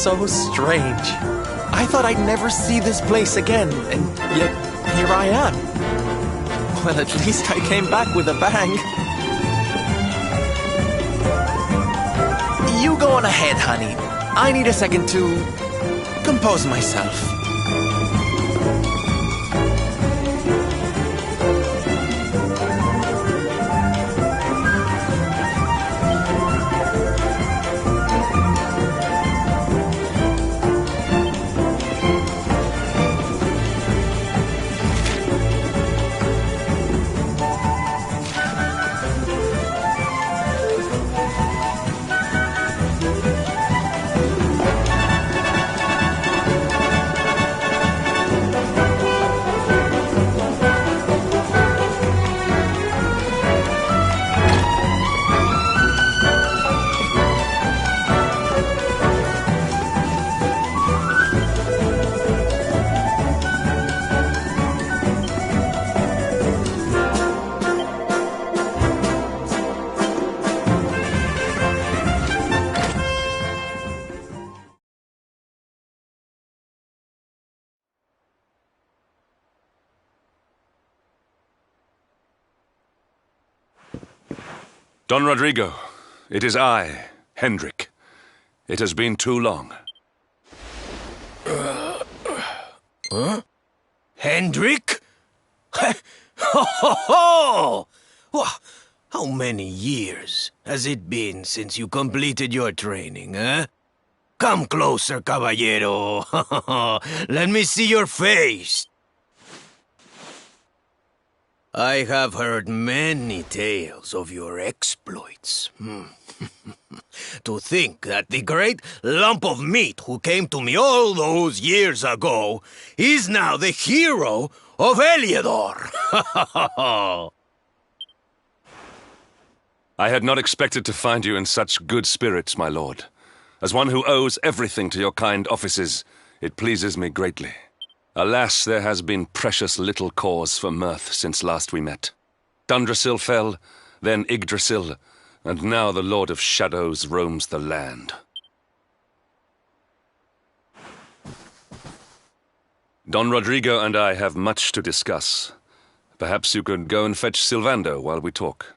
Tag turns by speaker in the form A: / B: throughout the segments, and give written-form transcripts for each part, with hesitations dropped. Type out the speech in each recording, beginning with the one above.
A: so strange. I thought I'd never see this place again, and yet here I am. Well, at least I came back with a bang. You go on ahead, honey. I need a second to compose myself.
B: Don Rodrigo, it is I, Hendrik. It has been too long.
C: Huh? Hendrik? Ho ho ho! How many years has it been since you completed your training, eh? Come closer, caballero. Let me see your face. I have heard many tales of your exploits. To think that the great lump of meat who came to me all those years ago is now the hero of Heliodor.
B: I had not expected to find you in such good spirits, my lord. As one who owes everything to your kind offices, it pleases me greatly. Alas, there has been precious little cause for mirth since last we met. Dundrasil fell, then Yggdrasil, and now the Lord of Shadows roams the land. Don Rodrigo and I have much to discuss. Perhaps you could go and fetch Sylvando while we talk.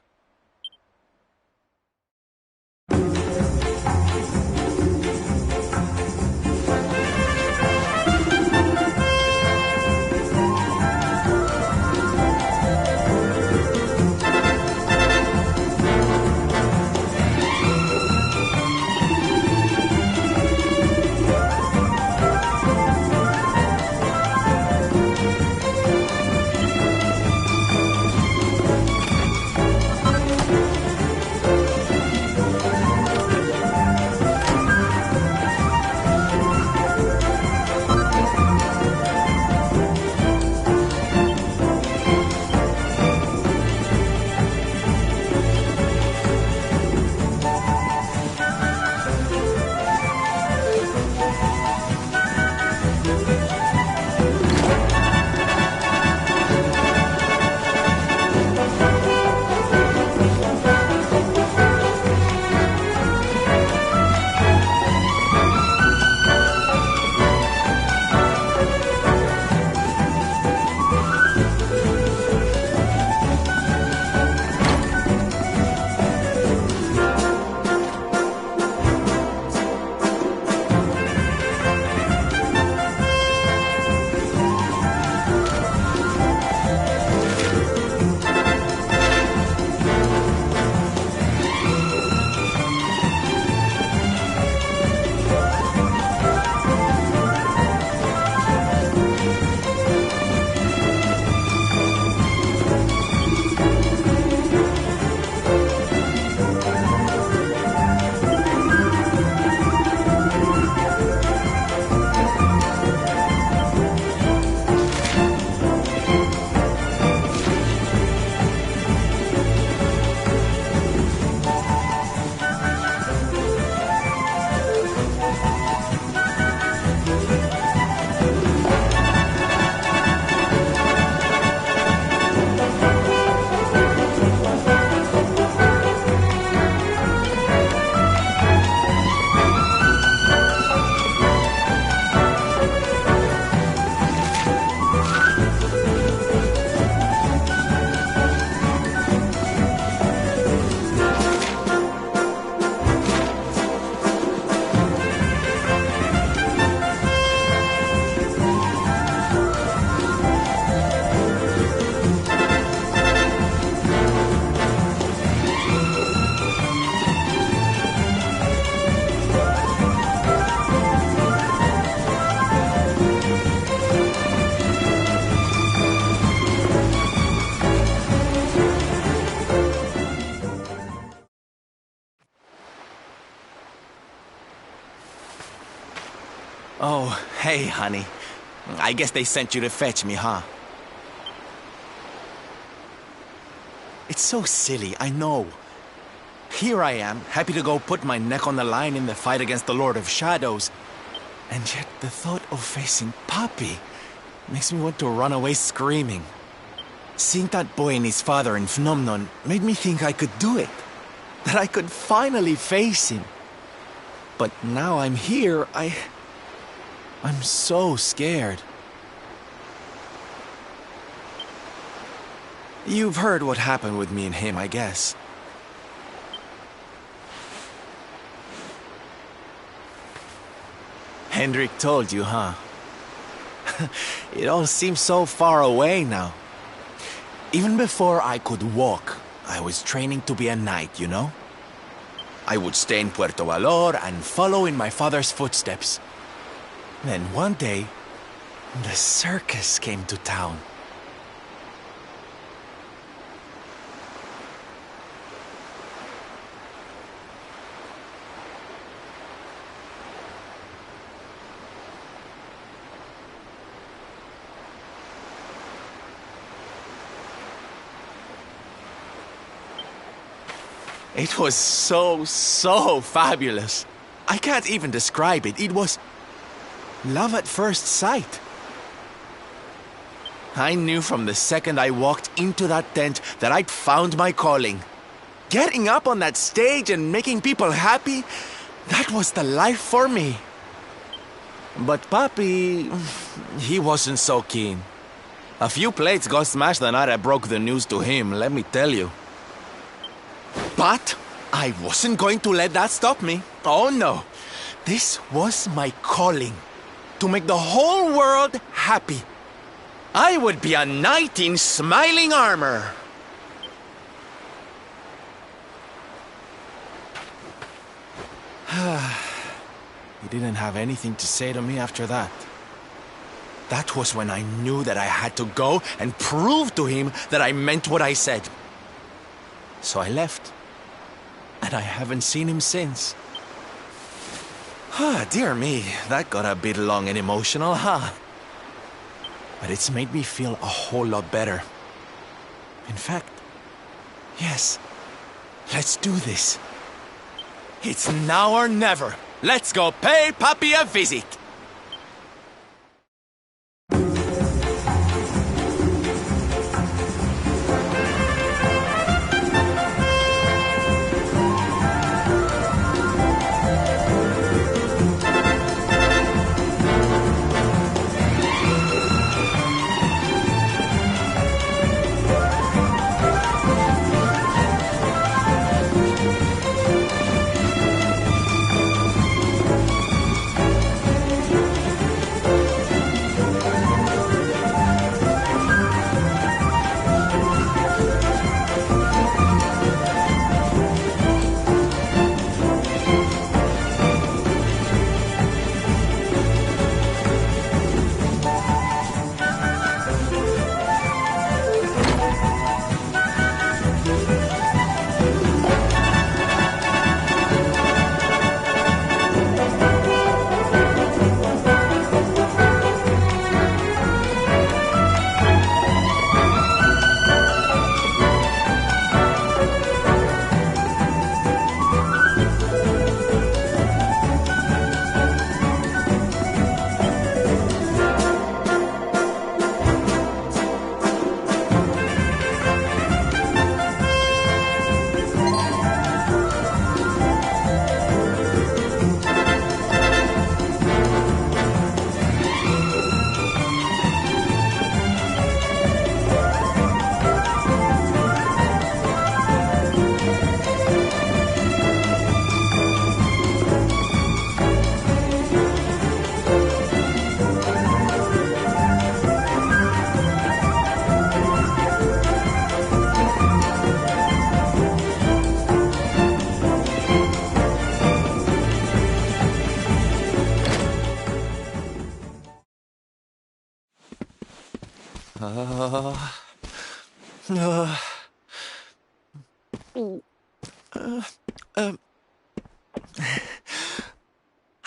A: Oh, hey, honey. I guess they sent you to fetch me, huh? It's so silly, I know. Here I am, happy to go put my neck on the line in the fight against the Lord of Shadows. And yet the thought of facing Papi makes me want to run away screaming. Seeing that boy and his father in Phnomnon made me think I could do it. That I could finally face him. But now I'm here, I'm so scared. You've heard what happened with me and him, I guess. Hendrik told you, huh? It all seems so far away now. Even before I could walk, I was training to be a knight, you know? I would stay in Puerto Valor and follow in my father's footsteps. Then one day, the circus came to town. It was so fabulous. I can't even describe it. It was love at first sight. I knew from the second I walked into that tent that I'd found my calling. Getting up on that stage and making people happy, that was the life for me. But Papi, he wasn't so keen. A few plates got smashed the night I broke the news to him, let me tell you. But I wasn't going to let that stop me. Oh no. This was my calling. To make the whole world happy. I would be a knight in smiling armor. He didn't have anything to say to me after that. That was when I knew that I had to go and prove to him that I meant what I said. So I left. And I haven't seen him since. Dear me, that got a bit long and emotional, huh? But it's made me feel a whole lot better. In fact, yes, let's do this. It's now or never. Let's go pay Papi a visit.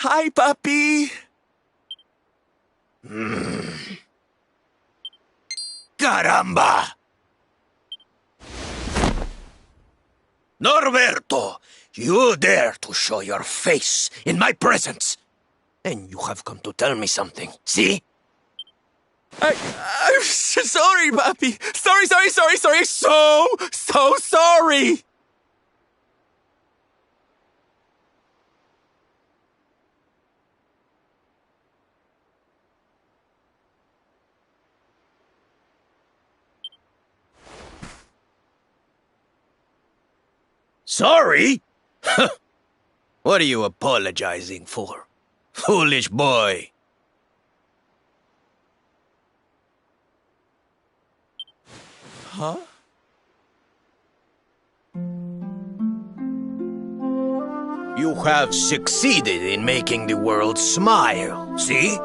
A: Hi, Papi.
C: Caramba! Norberto, you dare to show your face in my presence. And you have come to tell me something, see?
A: I'm sorry, Papi. Sorry. So sorry.
C: Sorry? What are you apologizing for? Foolish boy.
A: Huh?
C: You have succeeded in making the world smile, see?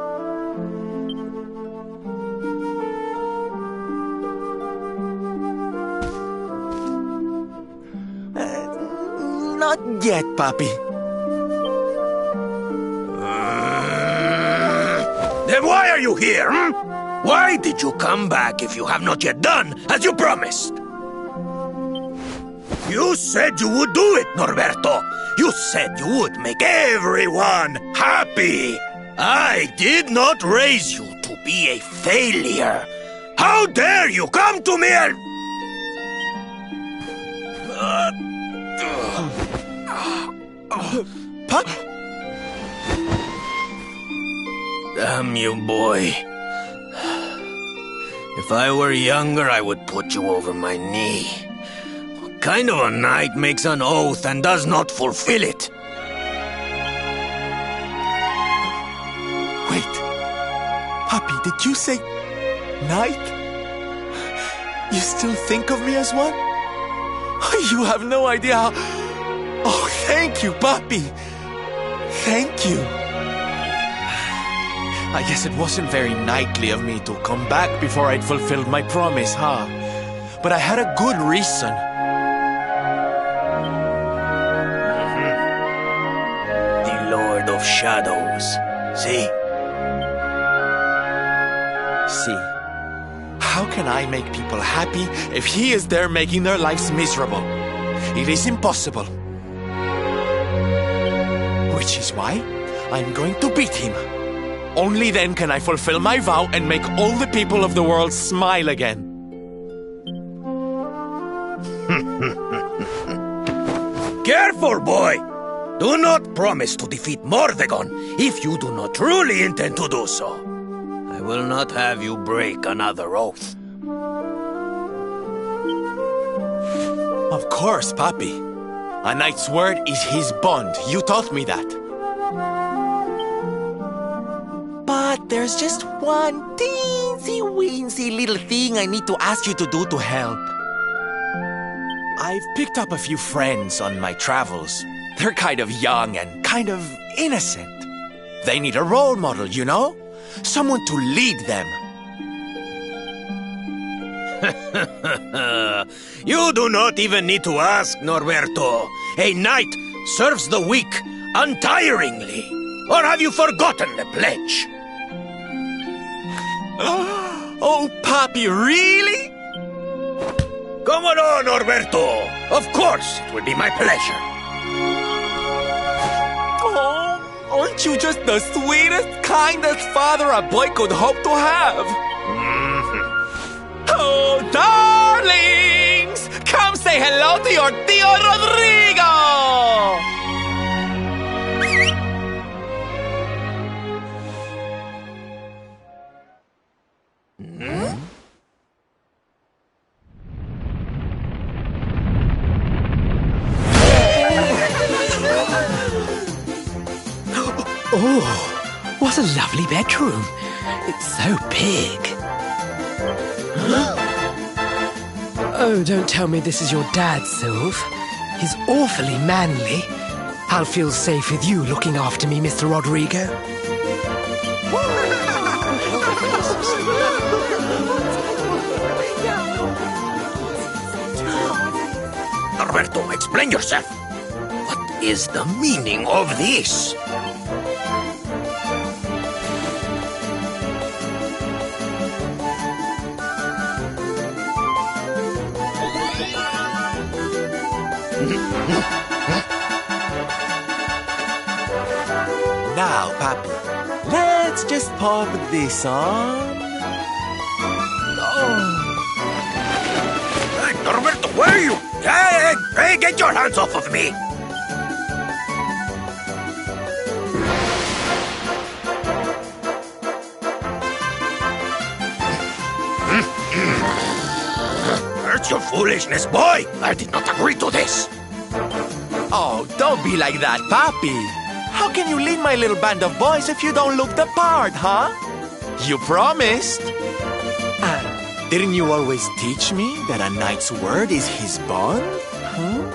A: Not yet, Papi.
C: Then why are you here, hmm? Why did you come back if you have not yet done as you promised? You said you would do it, Norberto. You said you would make everyone happy. I did not raise you to be a failure. How dare you come to me and...
A: Pop?
C: Damn you, boy. If I were younger, I would put you over my knee. What kind of a knight makes an oath and does not fulfill it?
A: Wait. Papi, did you say knight? You still think of me as one? You have no idea how... Oh, thank you, Papi. Thank you. I guess it wasn't very knightly of me to come back before I'd fulfilled my promise, huh? But I had a good reason.
C: The Lord of Shadows. See?
A: See, how can I make people happy if he is there making their lives miserable? It is impossible. Which is why I'm going to beat him. Only then can I fulfill my vow and make all the people of the world smile again.
C: Careful, boy! Do not promise to defeat Mordegon if you do not truly intend to do so. I will not have you break another oath.
A: Of course, Papi. A knight's word is his bond. You taught me that. But there's just one teensy-weensy little thing I need to ask you to do to help. I've picked up a few friends on my travels. They're kind of young and kind of innocent. They need a role model, you know? Someone to lead them.
C: You do not even need to ask, Norberto. A knight serves the weak untiringly. Or have you forgotten the pledge?
A: Oh, Papi, really?
C: Come on, Norberto. Of course, it will be my pleasure.
A: Oh, aren't you just the sweetest, kindest father a boy could hope to have? Oh, darlings! Come say hello to your Tio Rodrigo!
D: Oh, what a lovely bedroom. It's so big. Oh, don't tell me this is your dad, Sylve. He's awfully manly. I'll feel safe with you looking after me, Mr. Rodrigo.
C: Norberto, explain yourself. What is the meaning of this?
A: Now, Papi, let's just pop this on.
C: Hey, Norberto, where are you? Hey, get your hands off of me! Where's your foolishness, boy? I did not agree to this.
A: Oh, don't be like that, Papi. How can you lead my little band of boys if you don't look the part, huh? You promised. Didn't you always teach me that a knight's word is his bond? Huh?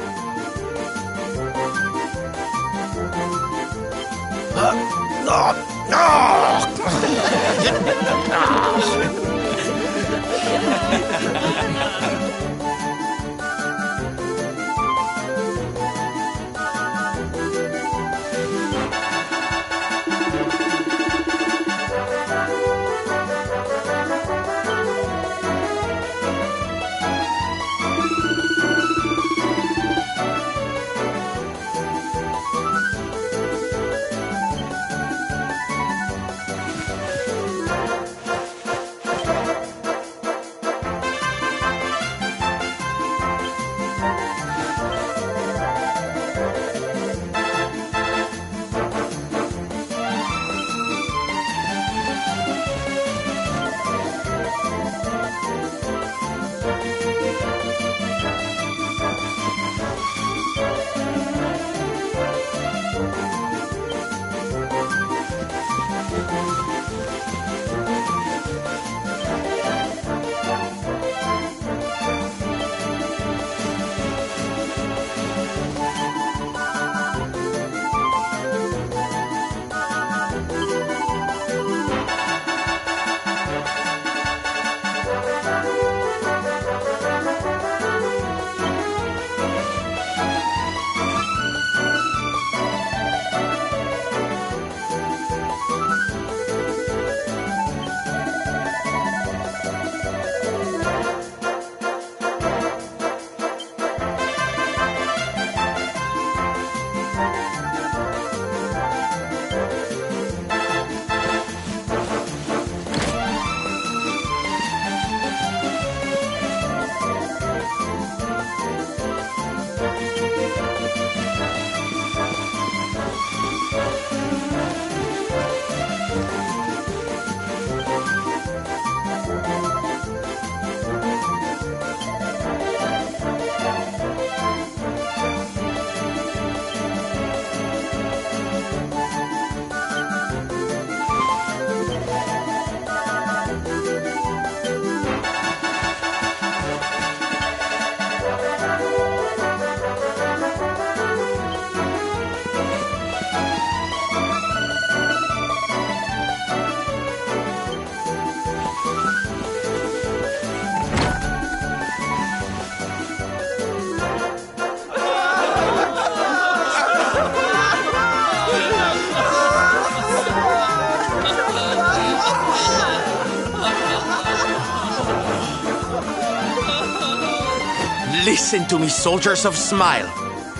A: Listen to me, soldiers of Smile.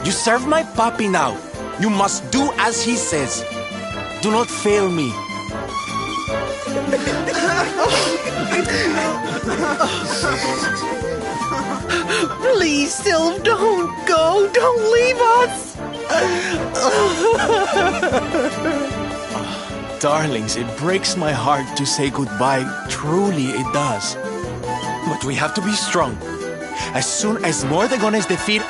A: You serve my puppy now. You must do as he says. Do not fail me.
D: Please, Sylv, don't go. Don't leave us.
A: Darlings, it breaks my heart to say goodbye. Truly, it does. But we have to be strong. As soon as Mordegon is defeated...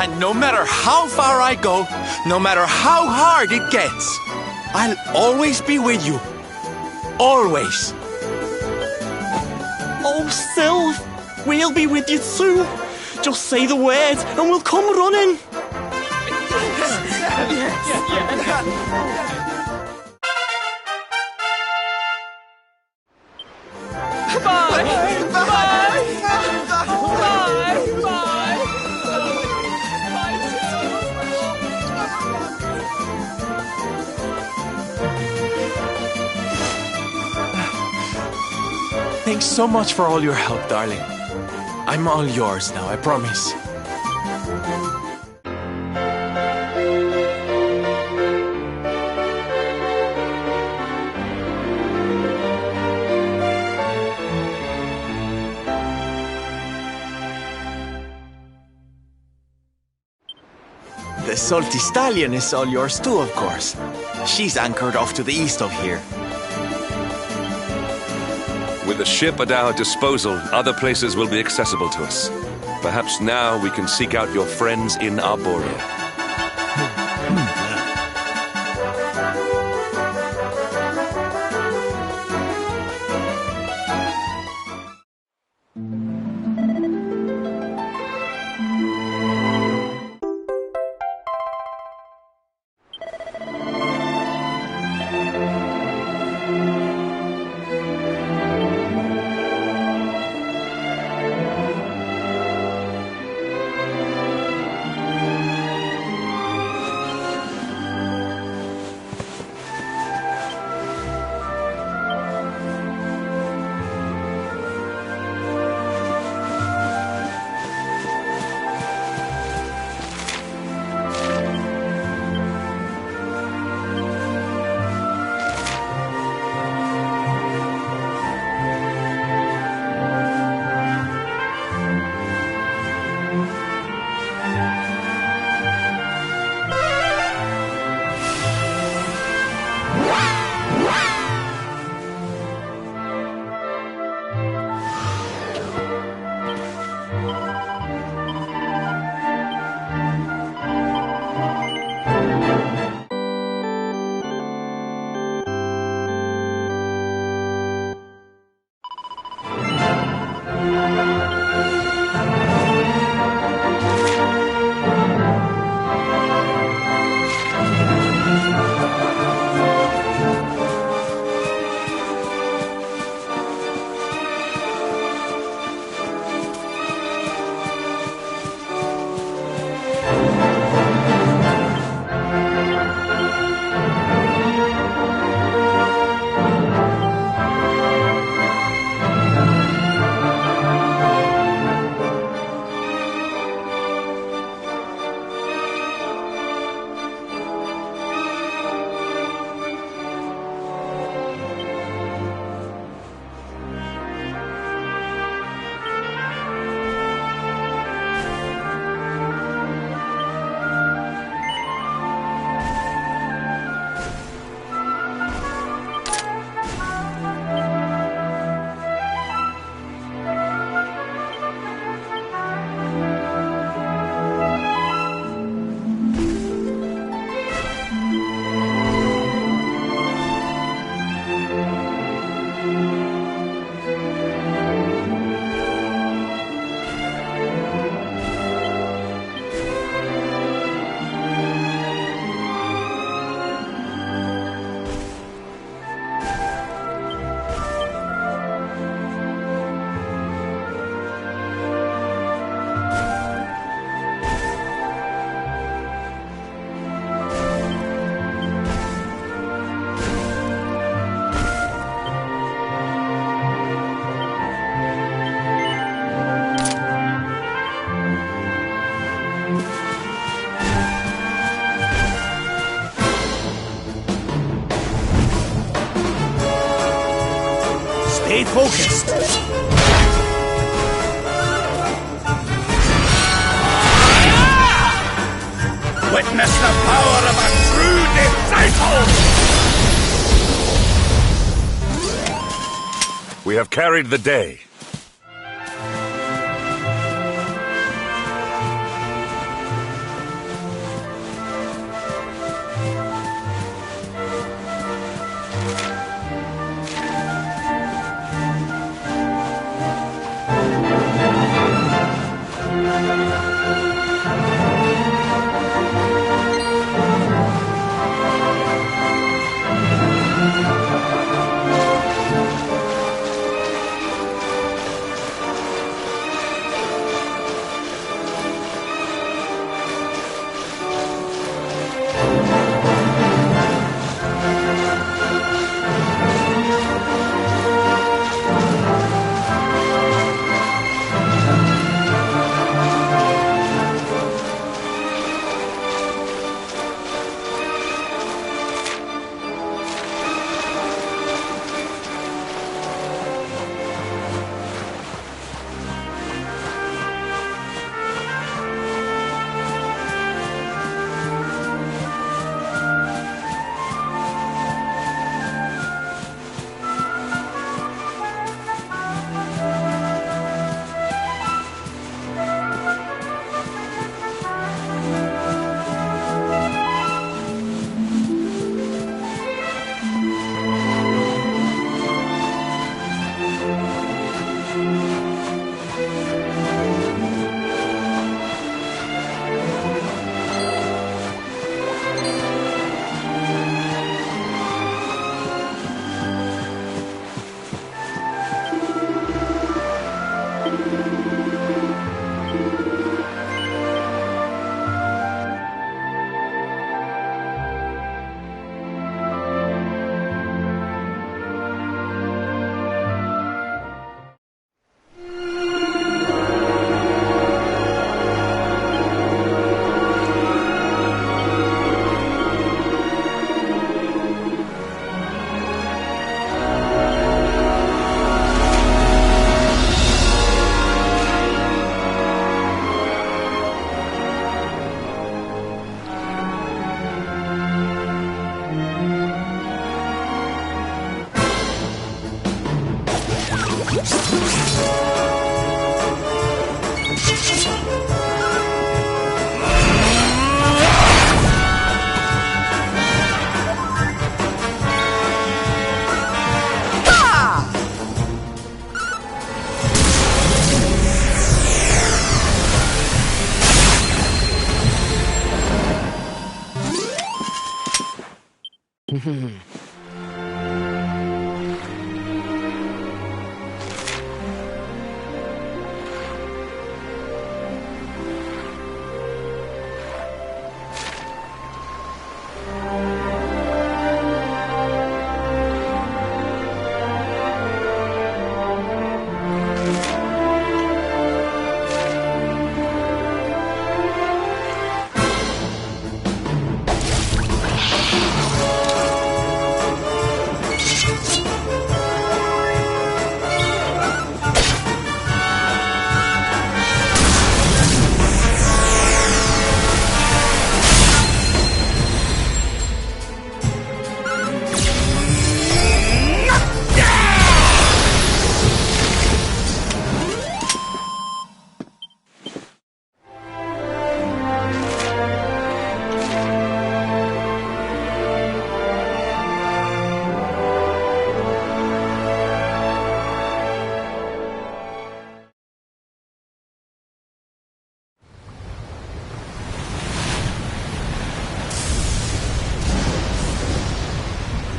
A: And no matter how far I go, no matter how hard it gets, I'll always be with you. Always.
E: Oh, Sylv, we'll be with you too. Just say the words and we'll come running.
A: Thanks so much for all your help, darling. I'm all yours now, I promise. The salty stallion is all yours too, of course. She's anchored off to the east of here.
B: With the ship at our disposal, other places will be accessible to us. Perhaps now we can seek out your friends in Arborea.
C: Stay focused.
F: Witness the power of a true disciple!
B: We have carried the day.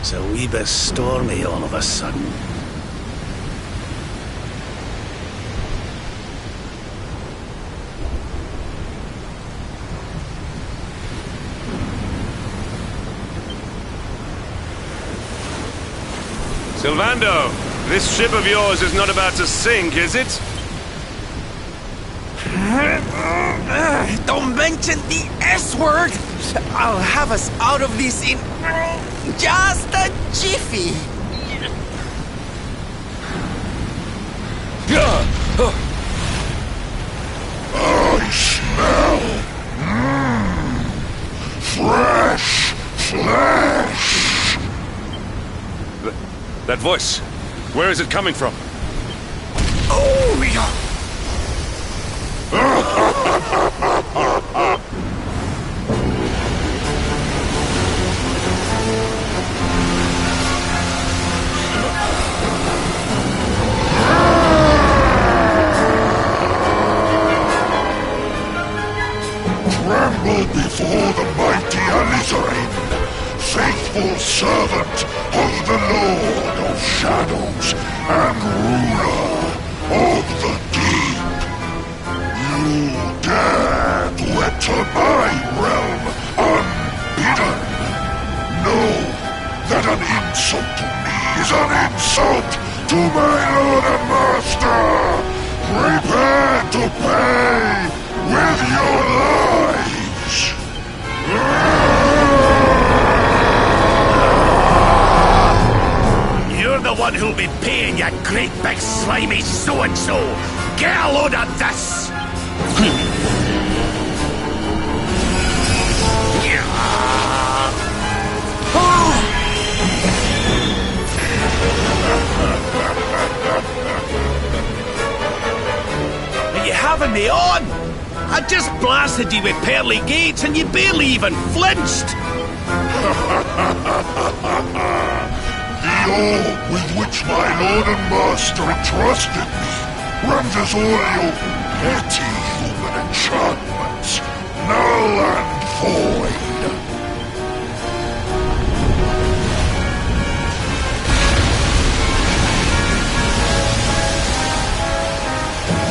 F: It's a wee bit stormy all of a sudden.
B: Sylvando, this ship of yours is not about to sink, is it?
A: Don't mention the S word! I'll have us out of this in just a jiffy.
F: I smell fresh flesh.
B: That voice, where is it coming from?
A: Oh, yeah.
F: Tremble before the mighty Alizarin, faithful servant of the Lord of Shadows and ruler of the deep. You dare to enter my realm unbidden. Know that an insult to me is an insult to my lord and master. Prepare to pay with your lives. You're the one who'll be paying, you great big slimy so-and-so. Get a load of this. Are you having me on? I just blasted you with pearly gates and you barely even flinched. The orb with which my lord and master entrusted me renders all your petty human enchantments null and void.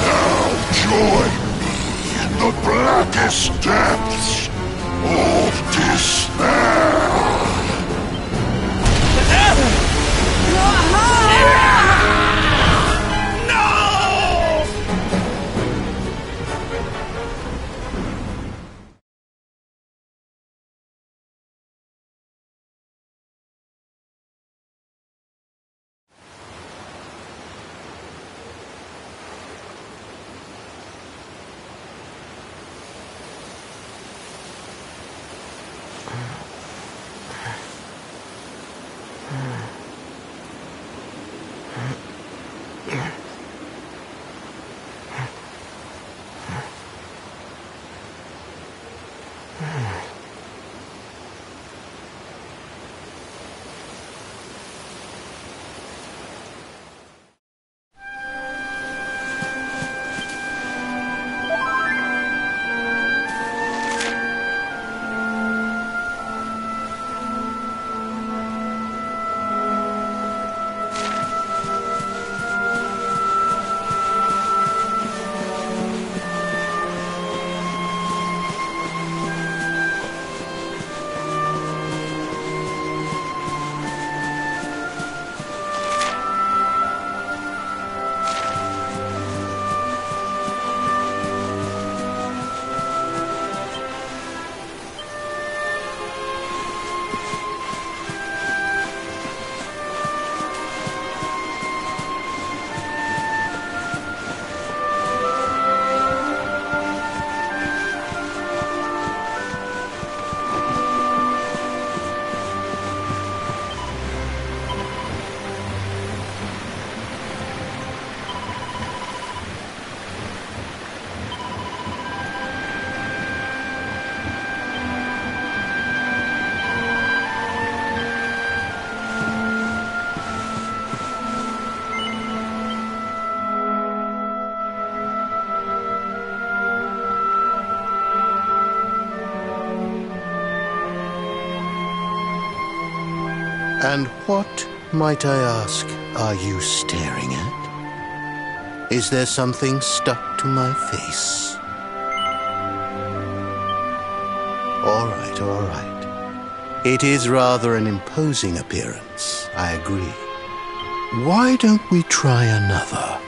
F: Now join me in the blackest depths of despair.
G: And what, might I ask, are you staring at? Is there something stuck to my face? All right, all right. It is rather an imposing appearance, I agree. Why don't we try another?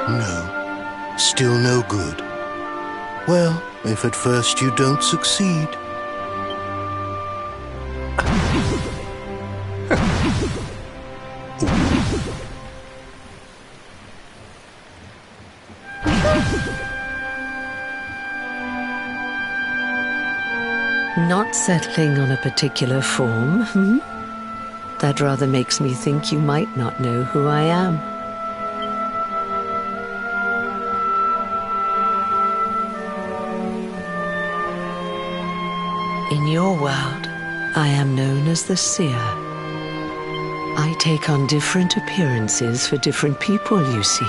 G: No, still no good. Well, if at first you don't succeed.
H: Not settling on a particular form, That rather makes me think you might not know who I am. In your world, I am known as the Seer. I take on different appearances for different people, you see.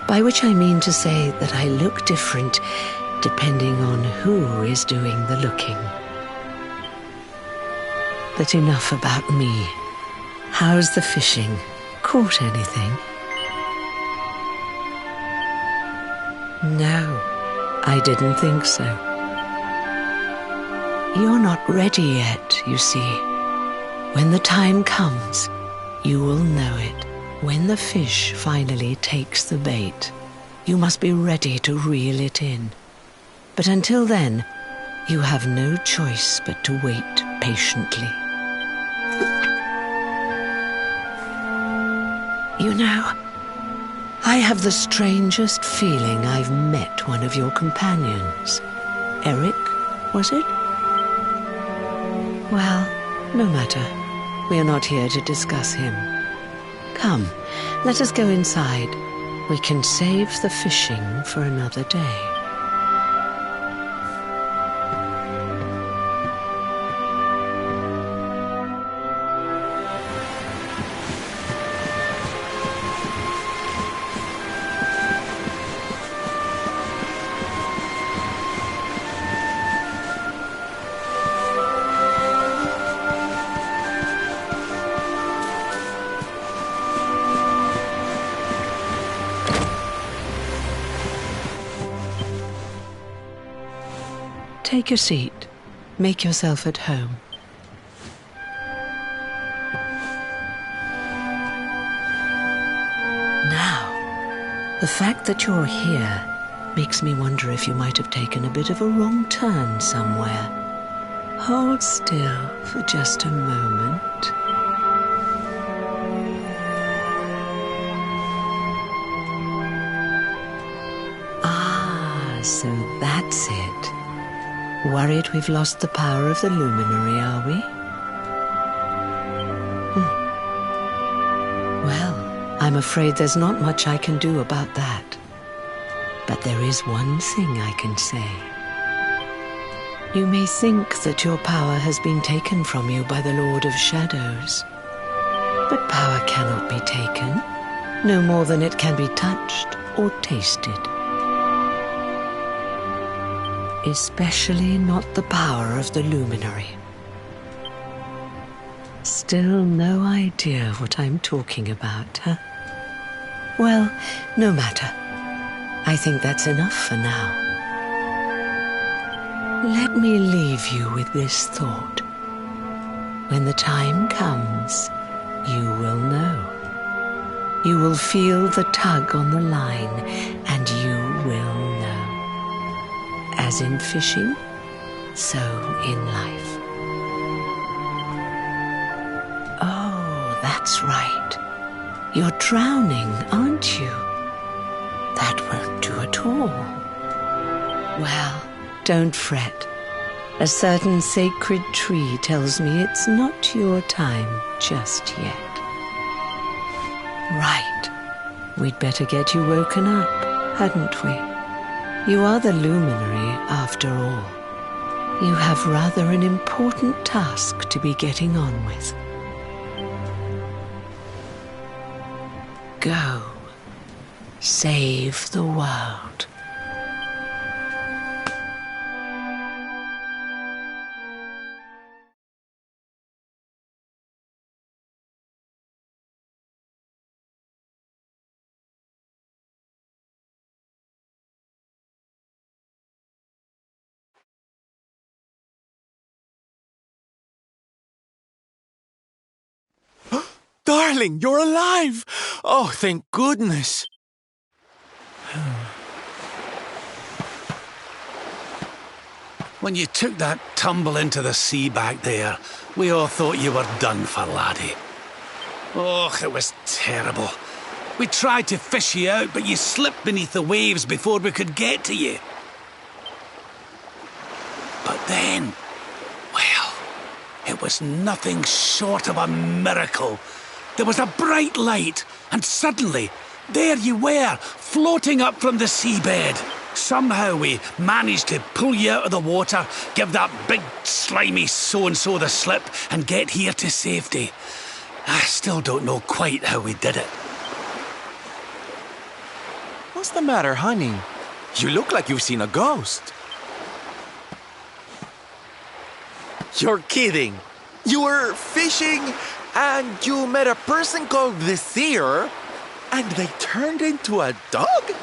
H: By which I mean to say that I look different depending on who is doing the looking. But enough about me. How's the fishing? Caught anything? No, I didn't think so. You're not ready yet, you see. When the time comes, you will know it. When the fish finally takes the bait, you must be ready to reel it in. But until then, you have no choice but to wait patiently. You know, I have the strangest feeling I've met one of your companions. Eric, was it? Well, no matter. We are not here to discuss him. Come, let us go inside. We can save the fishing for another day. Take a seat. Make yourself at home. Now, the fact that you're here makes me wonder if you might have taken a bit of a wrong turn somewhere. Hold still for just a moment. Ah, so that's it. Worried we've lost the power of the luminary, are we? Well, I'm afraid there's not much I can do about that. But there is one thing I can say. You may think that your power has been taken from you by the Lord of Shadows. But power cannot be taken, no more than it can be touched or tasted. Especially not the power of the luminary. Still no idea what I'm talking about, huh? Well, no matter. I think that's enough for now. Let me leave you with this thought. When the time comes, you will know. You will feel the tug on the line, and you will know. As in fishing, so in life. Oh, that's right. You're drowning, aren't you? That won't do at all. Well, don't fret. A certain sacred tree tells me it's not your time just yet. Right. We'd better get you woken up, hadn't we? You are the luminary, after all. You have rather an important task to be getting on with. Go. Save the world.
A: Darling, you're alive! Oh, thank goodness.
I: When you took that tumble into the sea back there, we all thought you were done for, laddie. Oh, it was terrible. We tried to fish you out, but you slipped beneath the waves before we could get to you. But then, well, it was nothing short of a miracle. There was a bright light, and suddenly, there you were, floating up from the seabed. Somehow we managed to pull you out of the water, give that big slimy so-and-so the slip, and get here to safety. I still don't know quite how we did it.
A: What's the matter, honey? You look like you've seen a ghost. You're kidding. You were fishing and you met a person called the Seer and they turned into a dog?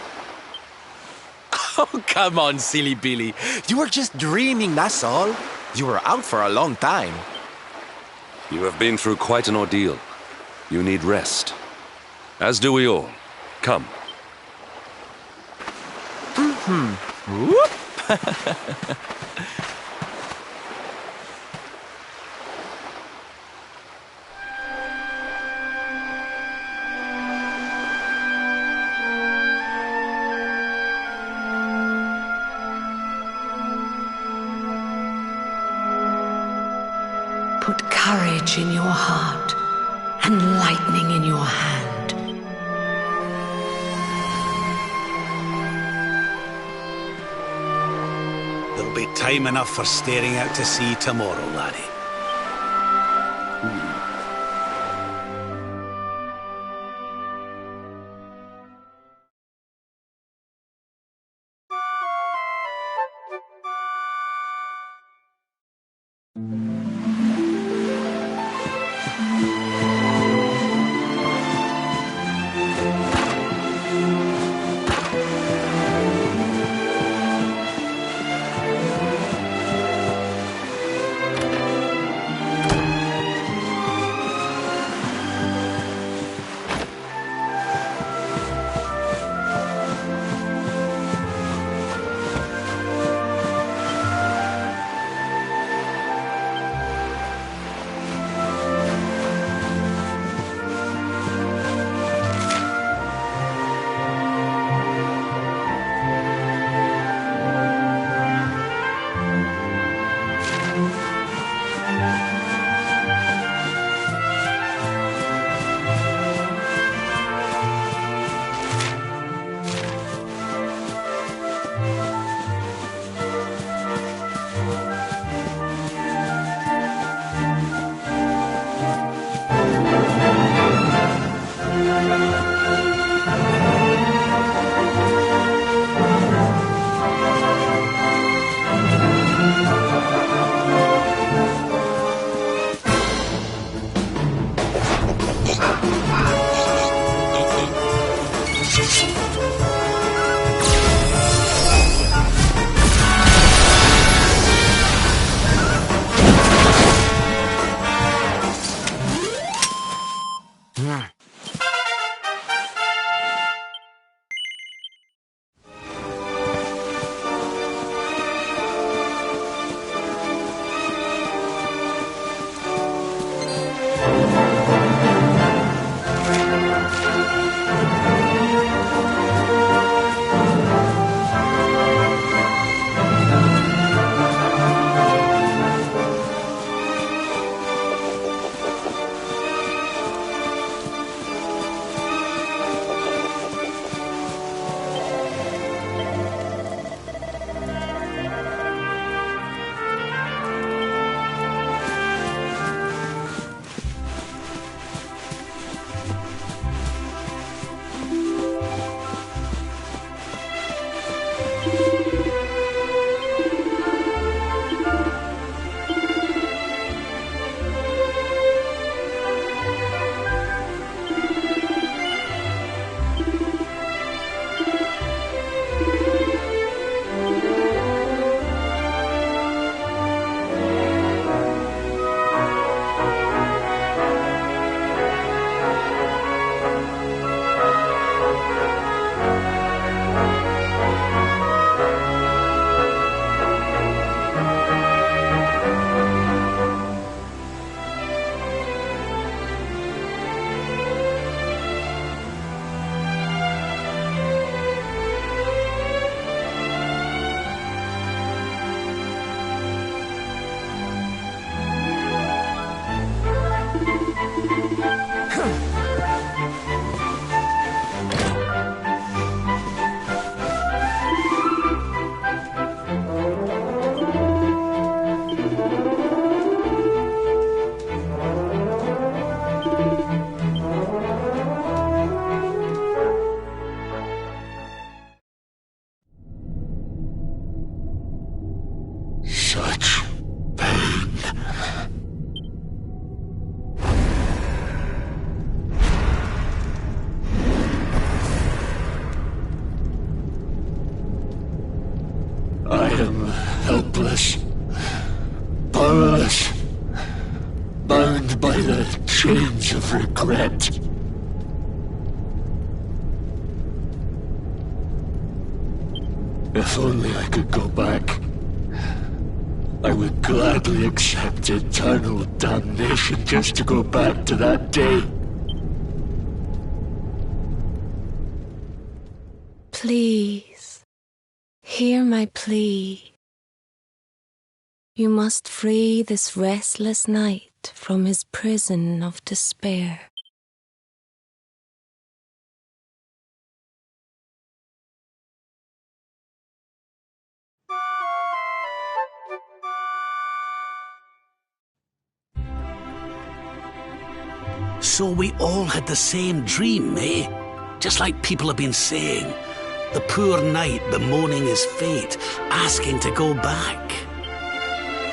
A: Oh, come on, silly Billy. You were just dreaming, that's all. You were out for a long time.
B: You have been through quite an ordeal. You need rest. As do we all. Come.
A: Whoop!
H: Put courage in your heart and lightning in your hand.
I: There'll be time enough for staring out to sea tomorrow, laddie.
F: such pain. I am helpless, powerless, bound by the chains of regret. If only I could go back, I would gladly accept eternal damnation just to go back to that day.
H: Please, hear my plea. You must free this restless knight from his prison of despair.
I: So we all had the same dream, eh? Just like people have been saying. The poor knight bemoaning his fate, asking to go back.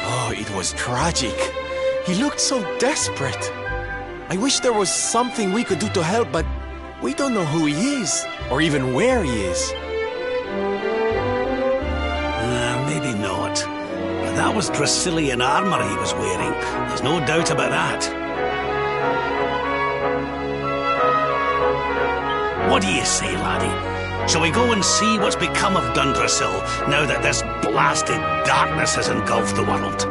A: Oh, it was tragic. He looked so desperate. I wish there was something we could do to help, but we don't know who he is, or even where he is.
I: Maybe not. But that was Dracilian armor he was wearing. There's no doubt about that. What do you say, laddie? Shall we go and see what's become of Dundrasil now that this blasted darkness has engulfed the world?